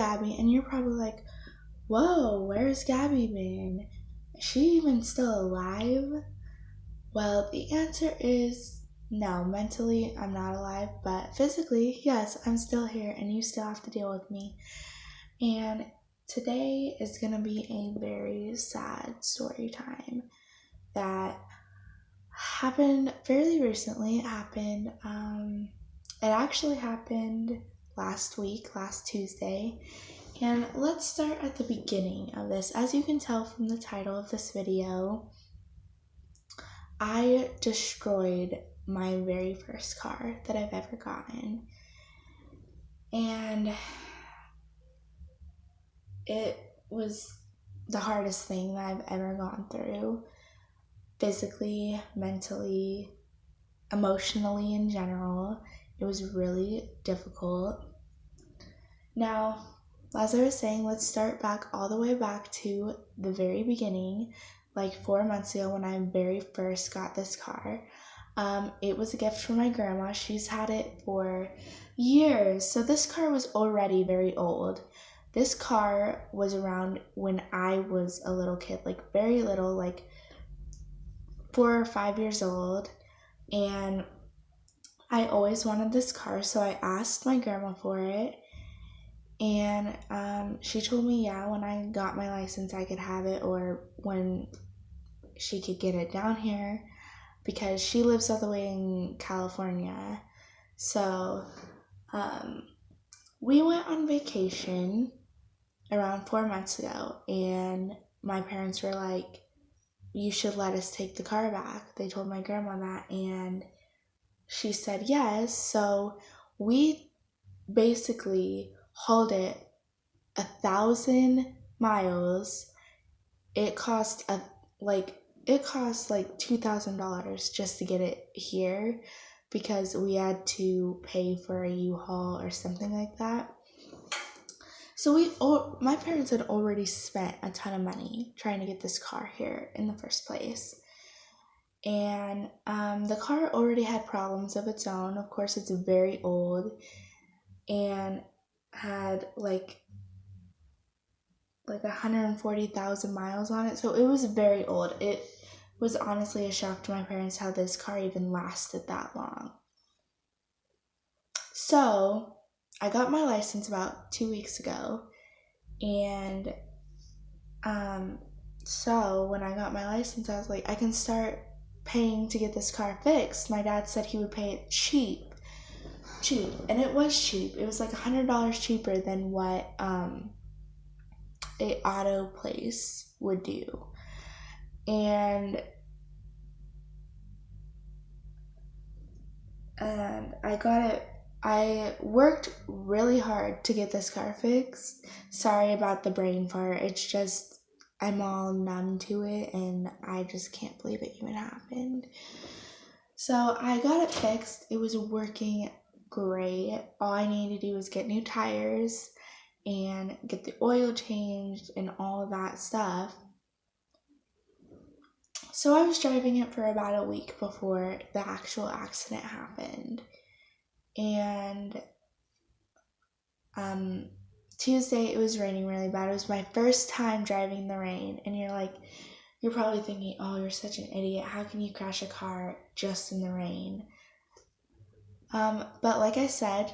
Gabby, and you're probably like, whoa, where's Gabby been? Is she even still alive? Well, the answer is no. Mentally, I'm not alive, but physically, yes, I'm still here, and you still have to deal with me. And today is going to be a very sad story time that happened fairly recently. It actually happened last week, last Tuesday. And let's start at the beginning of this. As you can tell from the title of this video, I destroyed my very first car that I've ever gotten. And it was the hardest thing that I've ever gone through. Physically, mentally, emotionally in general. It was really difficult. Now, as I was saying, let's start back all the way back to the very beginning, like 4 months ago when I very first got this car. It was a gift from my grandma. She's had it for years. So this car was already very old. This car was around when I was a little kid, like very little, like 4 or 5 years old. And I always wanted this car, so I asked my grandma for it. And she told me, yeah, when I got my license, I could have it, or when she could get it down here, because she lives all the way in California. So we went on vacation around 4 months ago, and my parents were like, you should let us take the car back. They told my grandma that, and she said yes. So we basically hauled it 1,000 miles. It cost like $2,000 just to get it here, because we had to pay for a U-Haul or something like that. So my parents had already spent a ton of money trying to get this car here in the first place. And the car already had problems of its own. Of course, it's very old and had like 140,000 miles on it. So it was very old. It was honestly a shock to my parents how this car even lasted that long. So I got my license about 2 weeks ago, and so when I got my license, I was like, I can start paying to get this car fixed. My dad said he would pay it cheap, and it was cheap. It was like $100 cheaper than what a auto place would do. And I got it. I worked really hard to get this car fixed. Sorry about the brain fart. It's just I'm all numb to it, and I just can't believe it even happened. So I got it fixed. It was working great. All I needed to do was get new tires and get the oil changed and all of that stuff. So I was driving it for about a week before the actual accident happened. And Tuesday, it was raining really bad. It was my first time driving in the rain. And you're probably thinking, oh, you're such an idiot. How can you crash a car just in the rain? But like I said,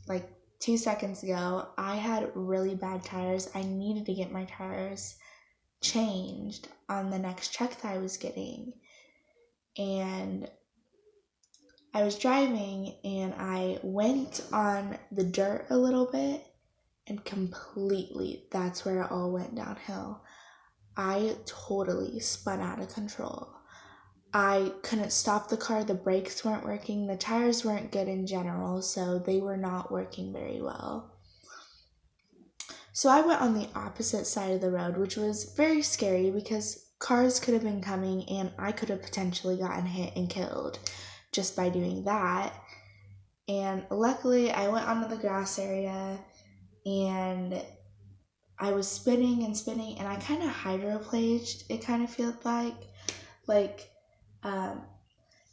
like 2 seconds ago, I had really bad tires. I needed to get my tires changed on the next truck that I was getting. And I was driving, and I went on the dirt a little bit, and completely, that's where it all went downhill. I totally spun out of control. I couldn't stop the car. The brakes weren't working. The tires weren't good in general, so they were not working very well. So I went on the opposite side of the road, which was very scary because cars could have been coming and I could have potentially gotten hit and killed just by doing that. And luckily, I went onto the grass area, and I was spinning and spinning, and I kind of hydroplaned, it kind of felt like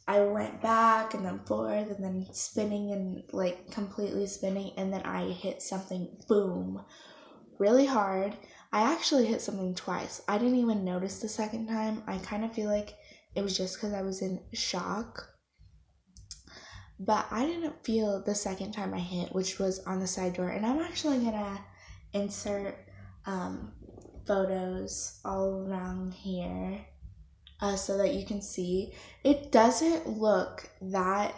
I went back and then forth and then spinning and like completely spinning, and then I hit something, boom, really hard. I actually hit something twice. I didn't even notice the second time. I kind of feel like it was just because I was in shock. But I didn't feel the second time I hit, which was on the side door. And I'm actually going to insert photos all around here so that you can see. It doesn't look that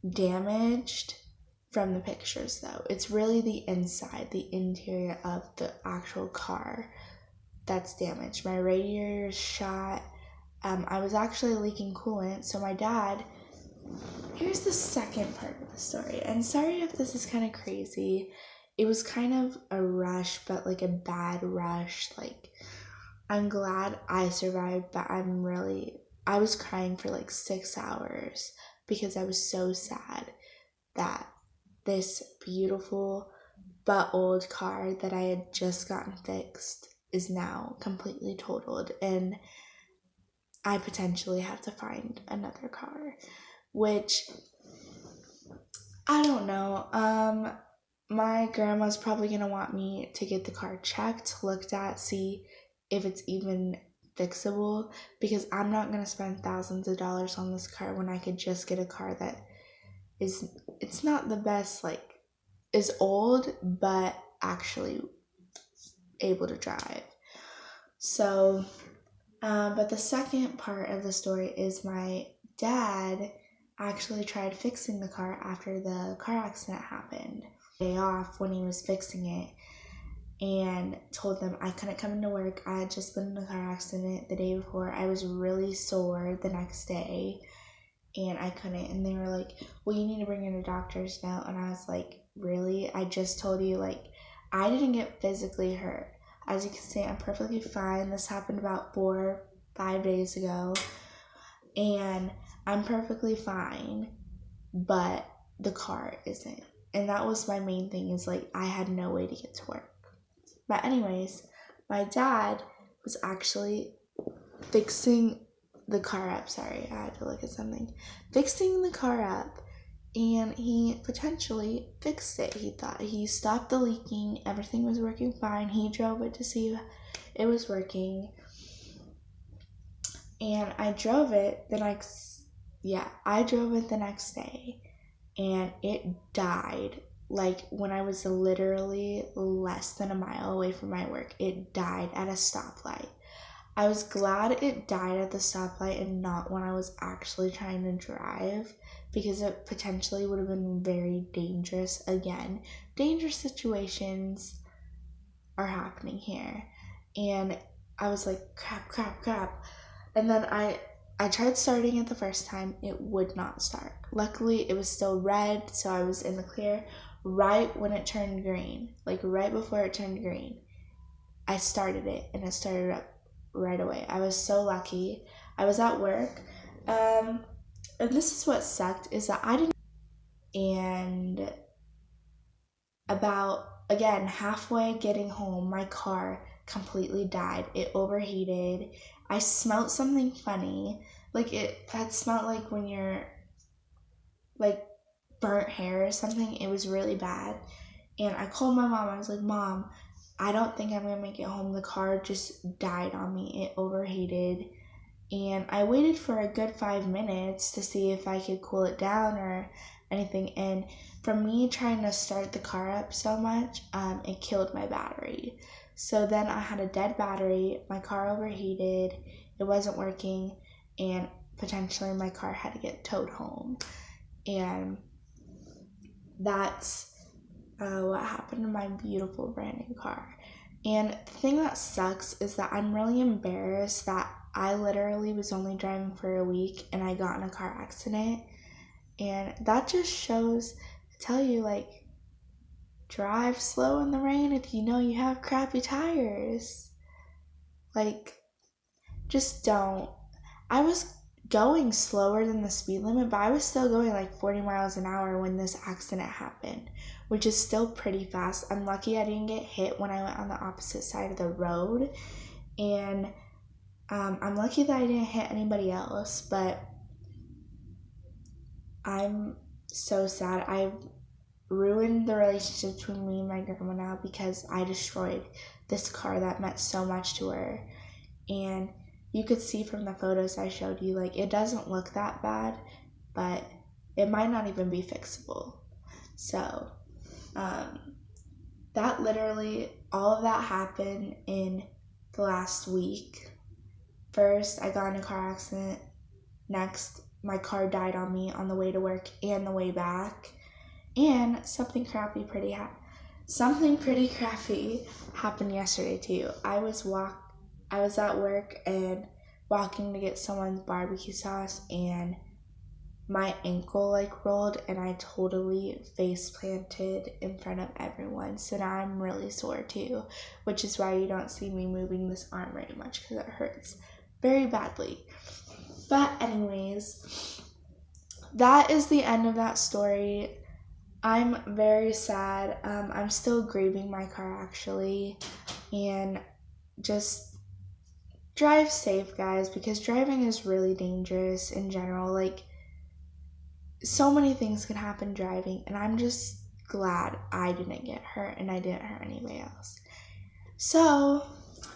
damaged from the pictures though. It's really the inside, the interior of the actual car that's damaged. My radiator is shot. I was actually leaking coolant, so my dad, here's the second part of the story, and sorry if this is kind of crazy. It was kind of a rush, but like a bad rush. Like, I'm glad I survived, but I was crying for like 6 hours because I was so sad that this beautiful but old car that I had just gotten fixed is now completely totaled, and I potentially have to find another car, which I don't know. My grandma's probably gonna want me to get the car checked, looked at, see if it's even fixable, because I'm not gonna spend thousands of dollars on this car when I could just get a car that it's not the best, like, is old, but actually able to drive. So, but the second part of the story is my dad actually tried fixing the car after the car accident happened. Day off when he was fixing it, and told them I couldn't come into work. I had just been in a car accident the day before. I was really sore the next day, and I couldn't. And they were like, well, you need to bring in a doctor's note. And I was like, really? I just told you, like, I didn't get physically hurt. As you can see, I'm perfectly fine. This happened about 4-5 days ago, and I'm perfectly fine, but the car isn't. And that was my main thing, is like, I had no way to get to work. But anyways, my dad was actually fixing the car up. Sorry, I had to look at something. Fixing the car up, and he potentially fixed it. He thought he stopped the leaking. Everything was working fine. He drove it to see it was working. And I drove it the next day, and it died. Like, when I was literally less than a mile away from my work, it died at a stoplight. I was glad it died at the stoplight and not when I was actually trying to drive, because it potentially would have been very dangerous. Again, dangerous situations are happening here. And I was like, crap. And then I tried starting it the first time. It would not start. Luckily, it was still red, so I was in the clear. Right when it turned green, like right before it turned green, I started it, and it started up right away. I was so lucky. I was at work, and this is what sucked, is that I didn't, and about, again, halfway getting home, my car completely died. It overheated. I smelled something funny, like it had smelled like when you're like burnt hair or something. It was really bad. And I called my mom. I was like, Mom, I don't think I'm gonna make it home. The car just died on me. It overheated. And I waited for a good 5 minutes to see if I could cool it down or anything. And from me trying to start the car up so much, it killed my battery. So then I had a dead battery. My car overheated. It wasn't working. And potentially my car had to get towed home. And that's what happened to my beautiful brand new car. And the thing that sucks is that I'm really embarrassed that I literally was only driving for a week and I got in a car accident. And that just shows to tell you, like, drive slow in the rain if you know you have crappy tires. Like, just don't. I was going slower than the speed limit, but I was still going like 40 miles an hour when this accident happened, which is still pretty fast. I'm lucky I didn't get hit when I went on the opposite side of the road, and I'm lucky that I didn't hit anybody else, but I'm so sad. I ruined the relationship between me and my grandma now because I destroyed this car that meant so much to her. And you could see from the photos I showed you, like, it doesn't look that bad, but it might not even be fixable. So that literally, all of that happened in the last week. First, I got in a car accident. Next, my car died on me on the way to work and the way back. And something pretty crappy happened yesterday too. I was at work and walking to get someone's barbecue sauce, and my ankle rolled and I totally face planted in front of everyone. So now I'm really sore too, which is why you don't see me moving this arm very much, because it hurts very badly. But anyways, that is the end of that story. I'm very sad. I'm still grieving my car actually, and just drive safe, guys, because driving is really dangerous in general. So many things can happen driving, and I'm just glad I didn't get hurt and I didn't hurt anybody else. So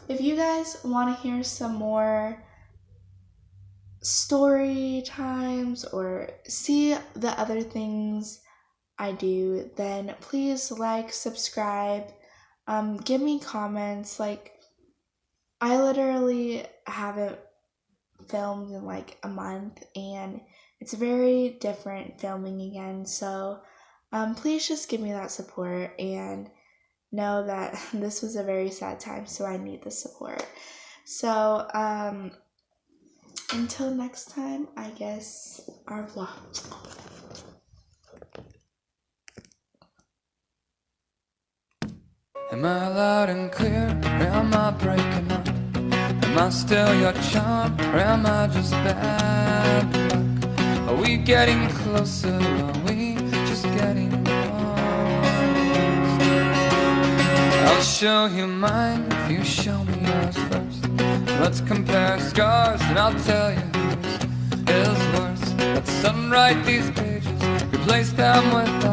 if you guys want to hear some more story times or see the other things I do, then please subscribe, give me comments. I literally haven't filmed in a month, and it's very different filming again. So please just give me that support and know that this was a very sad time, so I need the support. So until next time, I guess, au revoir. Am I loud and clear, or am I breaking up? Am I still your charm, or am I just bad luck? Are we getting closer, or are we just getting lost? I'll show you mine if you show me yours first. Let's compare scars and I'll tell you whose is worse. Let's unwrite these pages, replace them with